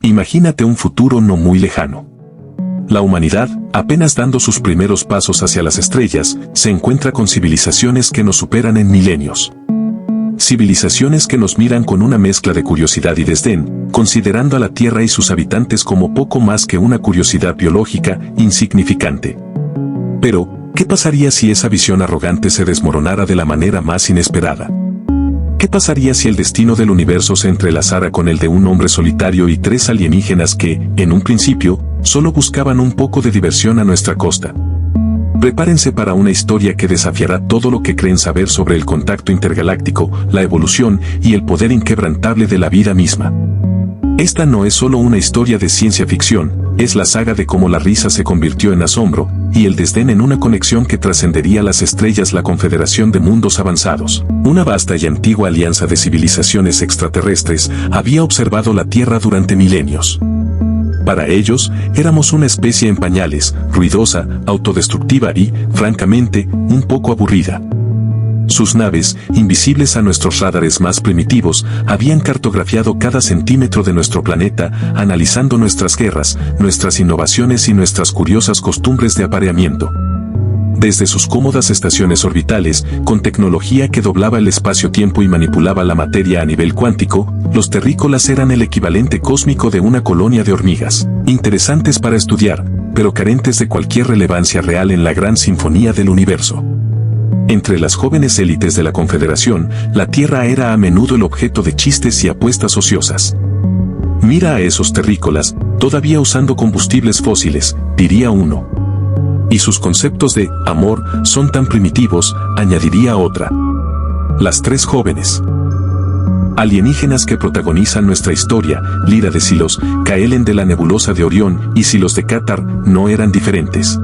Imagínate un futuro no muy lejano. La humanidad, apenas dando sus primeros pasos hacia las estrellas, se encuentra con civilizaciones que nos superan en milenios. Civilizaciones que nos miran con una mezcla de curiosidad y desdén, considerando a la Tierra y sus habitantes como poco más que una curiosidad biológica insignificante. Pero, ¿qué pasaría si esa visión arrogante se desmoronara de la manera más inesperada? ¿Qué pasaría si el destino del universo se entrelazara con el de un hombre solitario y 3 alienígenas que, en un principio, solo buscaban un poco de diversión a nuestra costa? Prepárense para una historia que desafiará todo lo que creen saber sobre el contacto intergaláctico, la evolución y el poder inquebrantable de la vida misma. Esta no es solo una historia de ciencia ficción, es la saga de cómo la risa se convirtió en asombro, y el desdén en una conexión que trascendería las estrellas. La Confederación de Mundos Avanzados, una vasta y antigua alianza de civilizaciones extraterrestres, había observado la Tierra durante milenios. Para ellos, éramos una especie en pañales, ruidosa, autodestructiva y, francamente, un poco aburrida. Sus naves, invisibles a nuestros radares más primitivos, habían cartografiado cada centímetro de nuestro planeta, analizando nuestras guerras, nuestras innovaciones y nuestras curiosas costumbres de apareamiento. Desde sus cómodas estaciones orbitales, con tecnología que doblaba el espacio-tiempo y manipulaba la materia a nivel cuántico, los terrícolas eran el equivalente cósmico de una colonia de hormigas, interesantes para estudiar, pero carentes de cualquier relevancia real en la gran sinfonía del universo. Entre las jóvenes élites de la Confederación, la Tierra era a menudo el objeto de chistes y apuestas ociosas. Mira a esos terrícolas, todavía usando combustibles fósiles, diría uno. Y sus conceptos de amor son tan primitivos, añadiría otra. Las 3 jóvenes alienígenas que protagonizan nuestra historia, Lyra de Silos, Kaelen de la nebulosa de Orión y Silos de Catar, no eran diferentes.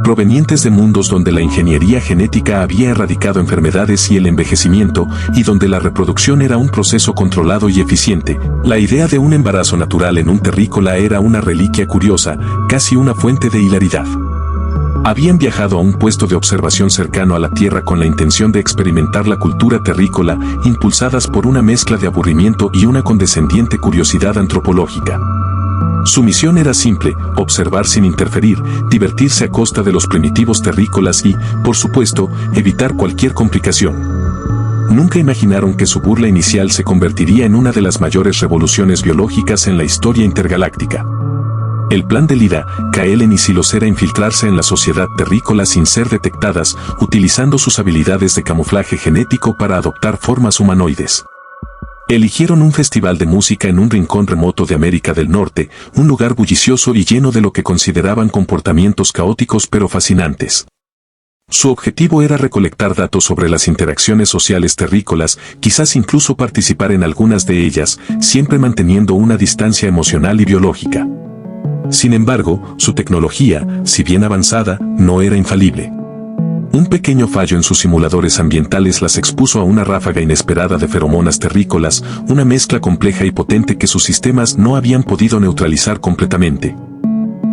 Provenientes de mundos donde la ingeniería genética había erradicado enfermedades y el envejecimiento, y donde la reproducción era un proceso controlado y eficiente, la idea de un embarazo natural en un terrícola era una reliquia curiosa, casi una fuente de hilaridad. Habían viajado a un puesto de observación cercano a la Tierra con la intención de experimentar la cultura terrícola, impulsadas por una mezcla de aburrimiento y una condescendiente curiosidad antropológica. Su misión era simple: observar sin interferir, divertirse a costa de los primitivos terrícolas y, por supuesto, evitar cualquier complicación. Nunca imaginaron que su burla inicial se convertiría en una de las mayores revoluciones biológicas en la historia intergaláctica. El plan de Lyra, Kaelen y Silos era infiltrarse en la sociedad terrícola sin ser detectadas, utilizando sus habilidades de camuflaje genético para adoptar formas humanoides. Eligieron un festival de música en un rincón remoto de América del Norte, un lugar bullicioso y lleno de lo que consideraban comportamientos caóticos pero fascinantes. Su objetivo era recolectar datos sobre las interacciones sociales terrícolas, quizás incluso participar en algunas de ellas, siempre manteniendo una distancia emocional y biológica. Sin embargo, su tecnología, si bien avanzada, no era infalible. Un pequeño fallo en sus simuladores ambientales las expuso a una ráfaga inesperada de feromonas terrícolas, una mezcla compleja y potente que sus sistemas no habían podido neutralizar completamente.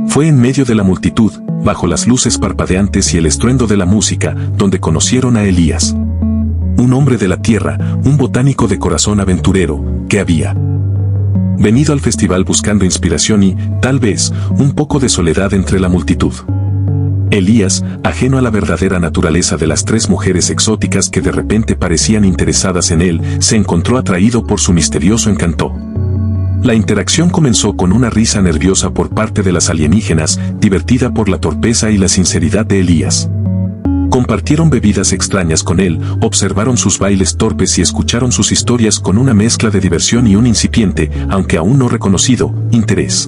Fue en medio de la multitud, bajo las luces parpadeantes y el estruendo de la música, donde conocieron a Elías. Un hombre de la Tierra, un botánico de corazón aventurero, que había venido al festival buscando inspiración y, tal vez, un poco de soledad entre la multitud. Elías, ajeno a la verdadera naturaleza de las 3 mujeres exóticas que de repente parecían interesadas en él, se encontró atraído por su misterioso encanto. La interacción comenzó con una risa nerviosa por parte de las alienígenas, divertida por la torpeza y la sinceridad de Elías. Compartieron bebidas extrañas con él, observaron sus bailes torpes y escucharon sus historias con una mezcla de diversión y un incipiente, aunque aún no reconocido, interés.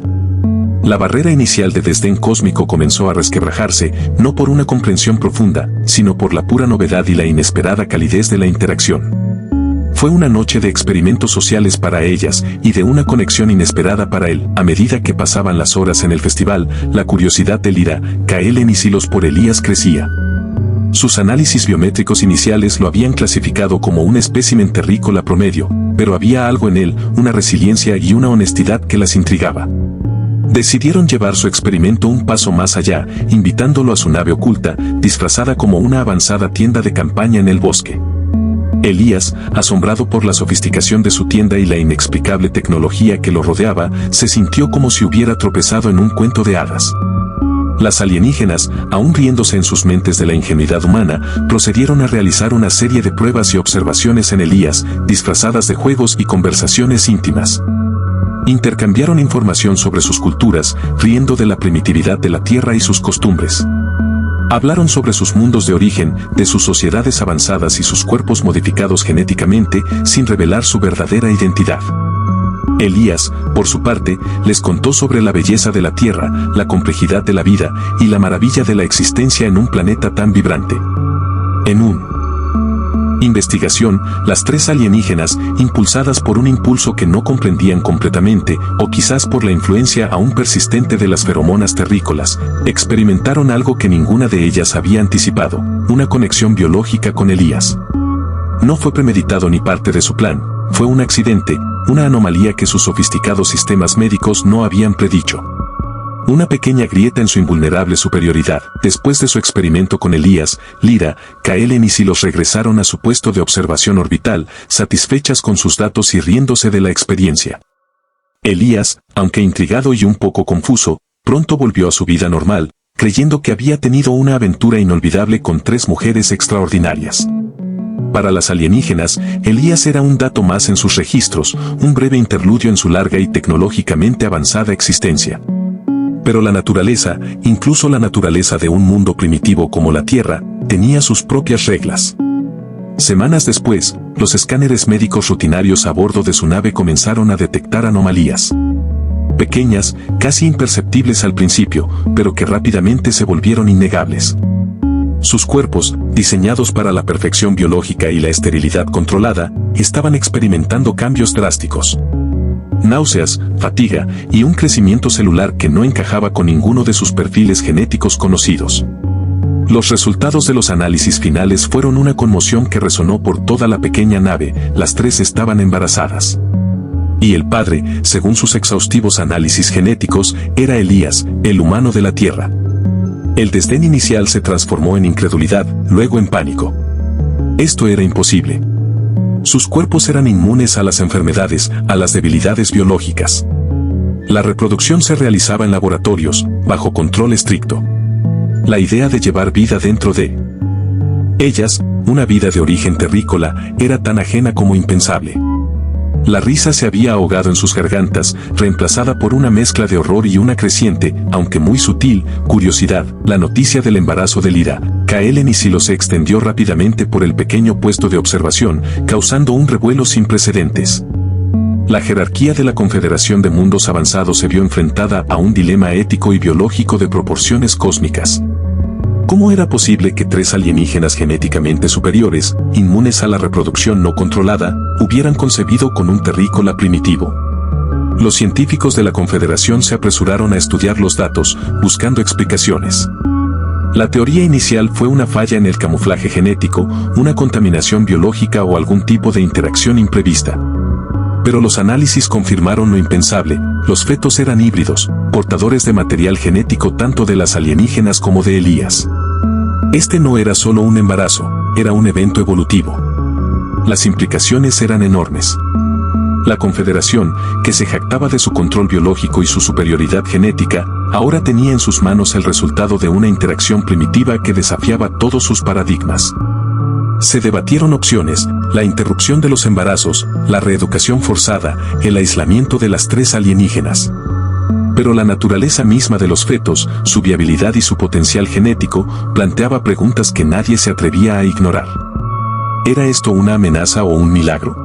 La barrera inicial de desdén cósmico comenzó a resquebrajarse, no por una comprensión profunda, sino por la pura novedad y la inesperada calidez de la interacción. Fue una noche de experimentos sociales para ellas, y de una conexión inesperada para él. A medida que pasaban las horas en el festival, la curiosidad de Lyra, Kaelen y Silos por Elías crecía. Sus análisis biométricos iniciales lo habían clasificado como un espécimen terrícola promedio, pero había algo en él, una resiliencia y una honestidad que las intrigaba. Decidieron llevar su experimento un paso más allá, invitándolo a su nave oculta, disfrazada como una avanzada tienda de campaña en el bosque. Elías, asombrado por la sofisticación de su tienda y la inexplicable tecnología que lo rodeaba, se sintió como si hubiera tropezado en un cuento de hadas. Las alienígenas, aún riéndose en sus mentes de la ingenuidad humana, procedieron a realizar una serie de pruebas y observaciones en Elías, disfrazadas de juegos y conversaciones íntimas. Intercambiaron información sobre sus culturas, riendo de la primitividad de la Tierra y sus costumbres. Hablaron sobre sus mundos de origen, de sus sociedades avanzadas y sus cuerpos modificados genéticamente, sin revelar su verdadera identidad. Elías, por su parte, les contó sobre la belleza de la Tierra, la complejidad de la vida y la maravilla de la existencia en un planeta tan vibrante. En una investigación, las tres alienígenas, impulsadas por un impulso que no comprendían completamente, o quizás por la influencia aún persistente de las feromonas terrícolas, experimentaron algo que ninguna de ellas había anticipado, una conexión biológica con Elías. No fue premeditado ni parte de su plan, fue un accidente, una anomalía que sus sofisticados sistemas médicos no habían predicho. Una pequeña grieta en su invulnerable superioridad. Después de su experimento con Elías, Lyra, Kaelen y Silos regresaron a su puesto de observación orbital, satisfechas con sus datos y riéndose de la experiencia. Elías, aunque intrigado y un poco confuso, pronto volvió a su vida normal, creyendo que había tenido una aventura inolvidable con tres mujeres extraordinarias. Para las alienígenas, Elías era un dato más en sus registros, un breve interludio en su larga y tecnológicamente avanzada existencia. Pero la naturaleza, incluso la naturaleza de un mundo primitivo como la Tierra, tenía sus propias reglas. Semanas después, los escáneres médicos rutinarios a bordo de su nave comenzaron a detectar anomalías. Pequeñas, casi imperceptibles al principio, pero que rápidamente se volvieron innegables. Sus cuerpos, diseñados para la perfección biológica y la esterilidad controlada, estaban experimentando cambios drásticos. Náuseas, fatiga y un crecimiento celular que no encajaba con ninguno de sus perfiles genéticos conocidos. Los resultados de los análisis finales fueron una conmoción que resonó por toda la pequeña nave. Las tres estaban embarazadas. Y el padre, según sus exhaustivos análisis genéticos, era Elías, el humano de la Tierra. El desdén inicial se transformó en incredulidad, luego en pánico. Esto era imposible. Sus cuerpos eran inmunes a las enfermedades, a las debilidades biológicas. La reproducción se realizaba en laboratorios, bajo control estricto. La idea de llevar vida dentro de ellas, una vida de origen terrícola, era tan ajena como impensable. La risa se había ahogado en sus gargantas, reemplazada por una mezcla de horror y una creciente, aunque muy sutil, curiosidad. La noticia del embarazo de Lyra, Kaelen y Silos se extendió rápidamente por el pequeño puesto de observación, causando un revuelo sin precedentes. La jerarquía de la Confederación de Mundos Avanzados se vio enfrentada a un dilema ético y biológico de proporciones cósmicas. ¿Cómo era posible que tres alienígenas genéticamente superiores, inmunes a la reproducción no controlada, hubieran concebido con un terrícola primitivo? Los científicos de la Confederación se apresuraron a estudiar los datos, buscando explicaciones. La teoría inicial fue una falla en el camuflaje genético, una contaminación biológica o algún tipo de interacción imprevista. Pero los análisis confirmaron lo impensable: los fetos eran híbridos, portadores de material genético tanto de las alienígenas como de Elías. Este no era solo un embarazo, era un evento evolutivo. Las implicaciones eran enormes. La Confederación, que se jactaba de su control biológico y su superioridad genética, ahora tenía en sus manos el resultado de una interacción primitiva que desafiaba todos sus paradigmas. Se debatieron opciones: la interrupción de los embarazos, la reeducación forzada, el aislamiento de las tres alienígenas. Pero la naturaleza misma de los fetos, su viabilidad y su potencial genético, planteaba preguntas que nadie se atrevía a ignorar. ¿Era esto una amenaza o un milagro?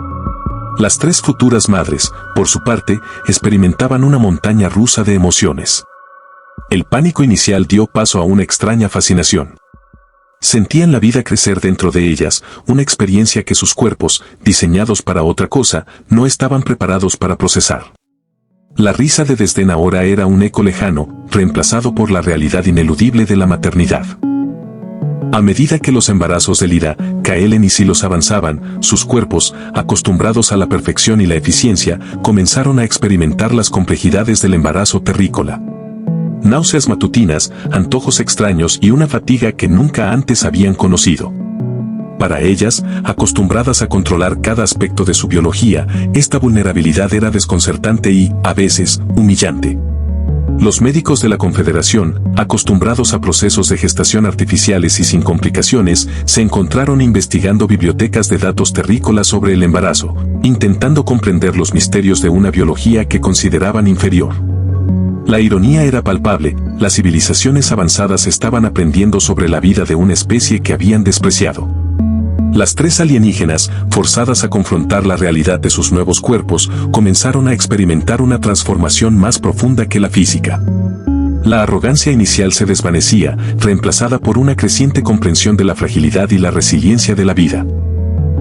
Las tres futuras madres, por su parte, experimentaban una montaña rusa de emociones. El pánico inicial dio paso a una extraña fascinación. Sentían la vida crecer dentro de ellas, una experiencia que sus cuerpos, diseñados para otra cosa, no estaban preparados para procesar. La risa de desdén ahora era un eco lejano, reemplazado por la realidad ineludible de la maternidad. A medida que los embarazos de Lyra, Kaelen y Silos avanzaban, sus cuerpos, acostumbrados a la perfección y la eficiencia, comenzaron a experimentar las complejidades del embarazo terrícola. Náuseas matutinas, antojos extraños y una fatiga que nunca antes habían conocido. Para ellas, acostumbradas a controlar cada aspecto de su biología, esta vulnerabilidad era desconcertante y, a veces, humillante. Los médicos de la Confederación, acostumbrados a procesos de gestación artificiales y sin complicaciones, se encontraron investigando bibliotecas de datos terrícolas sobre el embarazo, intentando comprender los misterios de una biología que consideraban inferior. La ironía era palpable, las civilizaciones avanzadas estaban aprendiendo sobre la vida de una especie que habían despreciado. Las tres alienígenas, forzadas a confrontar la realidad de sus nuevos cuerpos, comenzaron a experimentar una transformación más profunda que la física. La arrogancia inicial se desvanecía, reemplazada por una creciente comprensión de la fragilidad y la resiliencia de la vida.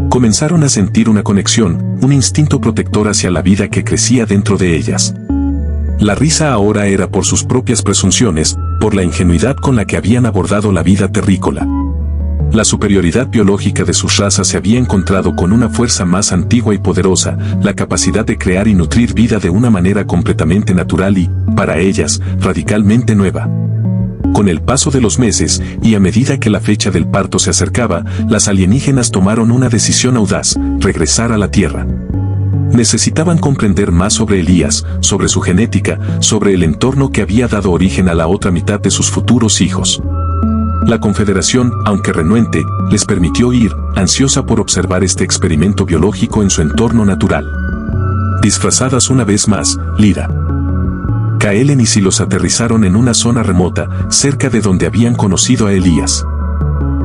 Comenzaron a sentir una conexión, un instinto protector hacia la vida que crecía dentro de ellas. La risa ahora era por sus propias presunciones, por la ingenuidad con la que habían abordado la vida terrícola. La superioridad biológica de sus razas se había encontrado con una fuerza más antigua y poderosa, la capacidad de crear y nutrir vida de una manera completamente natural y, para ellas, radicalmente nueva. Con el paso de los meses, y a medida que la fecha del parto se acercaba, las alienígenas tomaron una decisión audaz: regresar a la Tierra. Necesitaban comprender más sobre Elías, sobre su genética, sobre el entorno que había dado origen a la otra mitad de sus futuros hijos. La Confederación, aunque renuente, les permitió ir, ansiosa por observar este experimento biológico en su entorno natural. Disfrazadas una vez más, Lyra, Kaelen y Silos aterrizaron en una zona remota, cerca de donde habían conocido a Elías.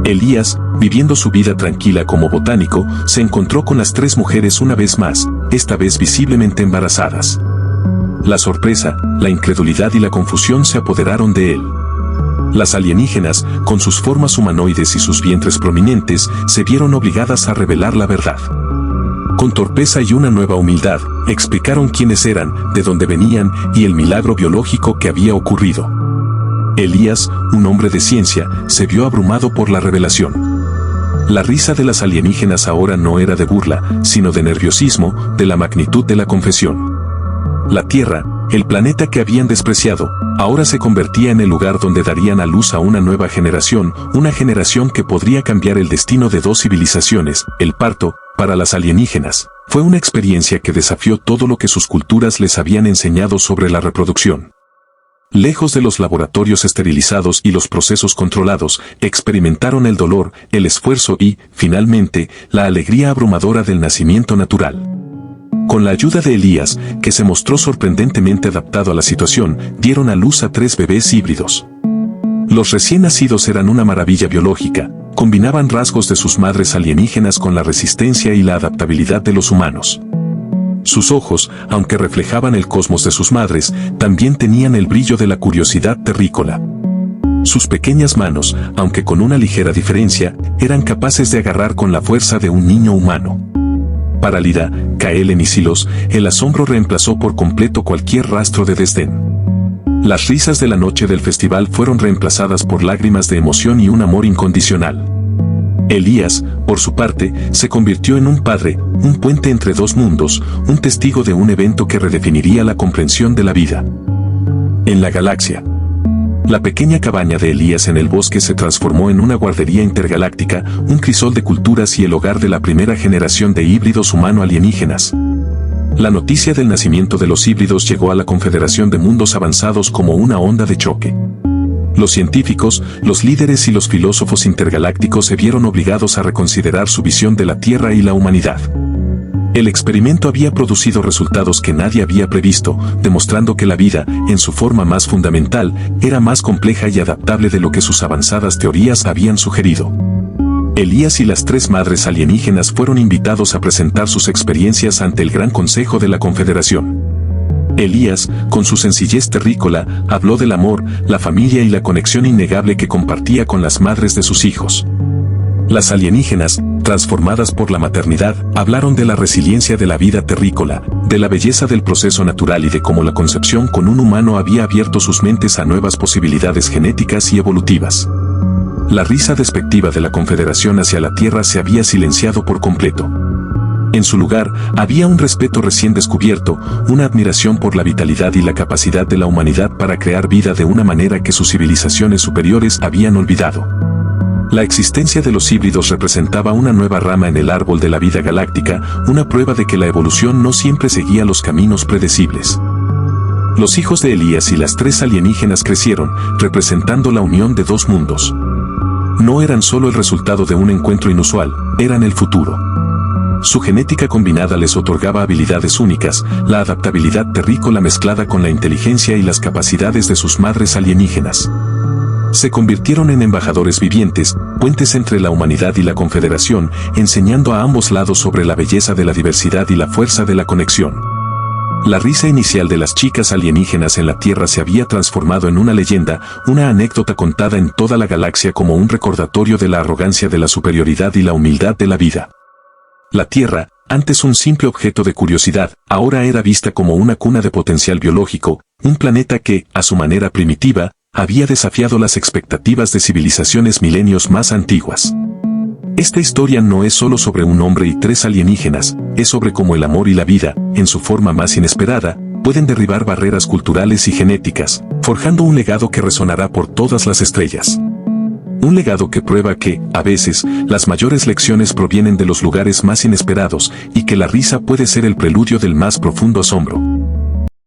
Elías, viviendo su vida tranquila como botánico, se encontró con las tres mujeres una vez más, esta vez visiblemente embarazadas. La sorpresa, la incredulidad y la confusión se apoderaron de él. Las alienígenas, con sus formas humanoides y sus vientres prominentes, se vieron obligadas a revelar la verdad. Con torpeza y una nueva humildad, explicaron quiénes eran, de dónde venían y el milagro biológico que había ocurrido. Elías, un hombre de ciencia, se vio abrumado por la revelación. La risa de las alienígenas ahora no era de burla, sino de nerviosismo, de la magnitud de la confesión. La Tierra, el planeta que habían despreciado, ahora se convertía en el lugar donde darían a luz a una nueva generación, una generación que podría cambiar el destino de dos civilizaciones. El parto, para las alienígenas, fue una experiencia que desafió todo lo que sus culturas les habían enseñado sobre la reproducción. Lejos de los laboratorios esterilizados y los procesos controlados, experimentaron el dolor, el esfuerzo y, finalmente, la alegría abrumadora del nacimiento natural. Con la ayuda de Elías, que se mostró sorprendentemente adaptado a la situación, dieron a luz a 3 bebés híbridos. Los recién nacidos eran una maravilla biológica, combinaban rasgos de sus madres alienígenas con la resistencia y la adaptabilidad de los humanos. Sus ojos, aunque reflejaban el cosmos de sus madres, también tenían el brillo de la curiosidad terrícola. Sus pequeñas manos, aunque con una ligera diferencia, eran capaces de agarrar con la fuerza de un niño humano. Para Lyra, Kaelen y Silos, el asombro reemplazó por completo cualquier rastro de desdén. Las risas de la noche del festival fueron reemplazadas por lágrimas de emoción y un amor incondicional. Elías, por su parte, se convirtió en un padre, un puente entre dos mundos, un testigo de un evento que redefiniría la comprensión de la vida. En la galaxia. La pequeña cabaña de Elías en el bosque se transformó en una guardería intergaláctica, un crisol de culturas y el hogar de la primera generación de híbridos humano-alienígenas. La noticia del nacimiento de los híbridos llegó a la Confederación de Mundos Avanzados como una onda de choque. Los científicos, los líderes y los filósofos intergalácticos se vieron obligados a reconsiderar su visión de la Tierra y la humanidad. El experimento había producido resultados que nadie había previsto, demostrando que la vida, en su forma más fundamental, era más compleja y adaptable de lo que sus avanzadas teorías habían sugerido. Elías y las 3 madres alienígenas fueron invitados a presentar sus experiencias ante el Gran Consejo de la Confederación. Elías, con su sencillez terrícola, habló del amor, la familia y la conexión innegable que compartía con las madres de sus hijos. Las alienígenas, transformadas por la maternidad, hablaron de la resiliencia de la vida terrícola, de la belleza del proceso natural y de cómo la concepción con un humano había abierto sus mentes a nuevas posibilidades genéticas y evolutivas. La risa despectiva de la Confederación hacia la Tierra se había silenciado por completo. En su lugar, había un respeto recién descubierto, una admiración por la vitalidad y la capacidad de la humanidad para crear vida de una manera que sus civilizaciones superiores habían olvidado. La existencia de los híbridos representaba una nueva rama en el árbol de la vida galáctica, una prueba de que la evolución no siempre seguía los caminos predecibles. Los hijos de Elías y las 3 alienígenas crecieron, representando la unión de 2 mundos. No eran solo el resultado de un encuentro inusual, eran el futuro. Su genética combinada les otorgaba habilidades únicas, la adaptabilidad terrícola mezclada con la inteligencia y las capacidades de sus madres alienígenas. Se convirtieron en embajadores vivientes, puentes entre la humanidad y la Confederación, enseñando a ambos lados sobre la belleza de la diversidad y la fuerza de la conexión. La risa inicial de las chicas alienígenas en la Tierra se había transformado en una leyenda, una anécdota contada en toda la galaxia como un recordatorio de la arrogancia de la superioridad y la humildad de la vida. La Tierra, antes un simple objeto de curiosidad, ahora era vista como una cuna de potencial biológico, un planeta que, a su manera primitiva, había desafiado las expectativas de civilizaciones milenios más antiguas. Esta historia no es solo sobre un hombre y 3 alienígenas, es sobre cómo el amor y la vida, en su forma más inesperada, pueden derribar barreras culturales y genéticas, forjando un legado que resonará por todas las estrellas. Un legado que prueba que, a veces, las mayores lecciones provienen de los lugares más inesperados y que la risa puede ser el preludio del más profundo asombro.